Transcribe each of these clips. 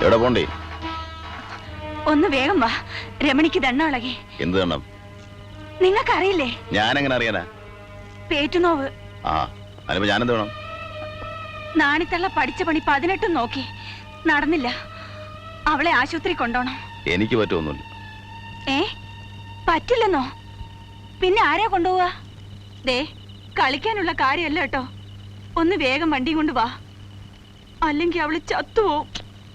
എവിടെ പോണ്ടേ? ഒന്ന് വേഗം വാ, രമണിക്ക് ദണ്ണളകി. എന്ത് ദണ്ണം? നിങ്ങൾക്കറിയില്ലേ? ഞാൻ എങ്ങനെ അറിയാനാ? പേറ്റുനോവ്. ആ, അതിപ്പോ ഞാനെന്ത് വേണം? നാണിത്തള്ള പഠിച്ച പണി 18 നോക്കി, നടന്നില്ല. അവളെ ആശുപത്രി കൊണ്ടോണം. എനിക്ക് പറ്റുമൊന്നുമില്ല. പറ്റില്ലെന്നോ? പിന്നെ ആരാ കൊണ്ടുപോവാ? ദേ, കളിക്കാനുള്ള കാര്യമല്ല കേട്ടോ. ഒന്ന് വേഗം വണ്ടി കൊണ്ട് വാ, അല്ലെങ്കിൽ അവള് ചത്തുപോവും.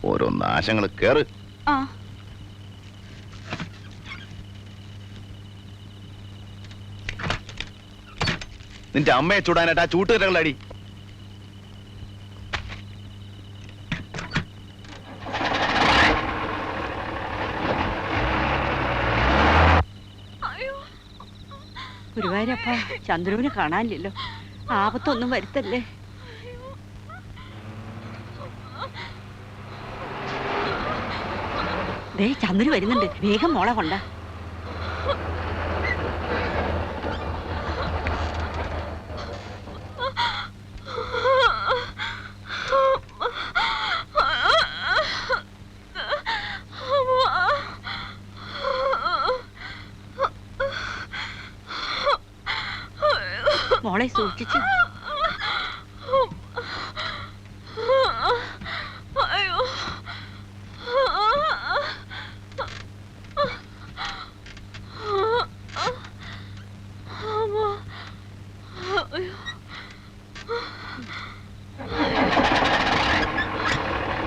ഓരോ നാശങ്ങൾ കേറ്. ആ, നിന്റെ അമ്മയെ ചൂടാനായിട്ട് ആ ചൂട്ടുകരകളടി. ഗുരുവായൂരപ്പ, ചന്ദ്രുവിനെ കാണാനില്ലല്ലോ. ആപത്തൊന്നും വരുത്തല്ലേ. ദേ, ചന്ദ്രു വരുന്നുണ്ട്. വേഗം മോളെ കൊണ്ട. മോളെ സൂക്ഷിച്ചു.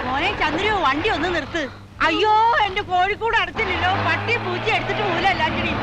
മോനെ ചന്ദ്രു, വണ്ടി ഒന്ന് നിർത്ത്. അയ്യോ, എന്റെ കോഴിക്കൂട് അടച്ചില്ലല്ലോ. പട്ടി പൂച്ച എടുത്തിട്ട് മൂലല്ലാഞ്ഞടി.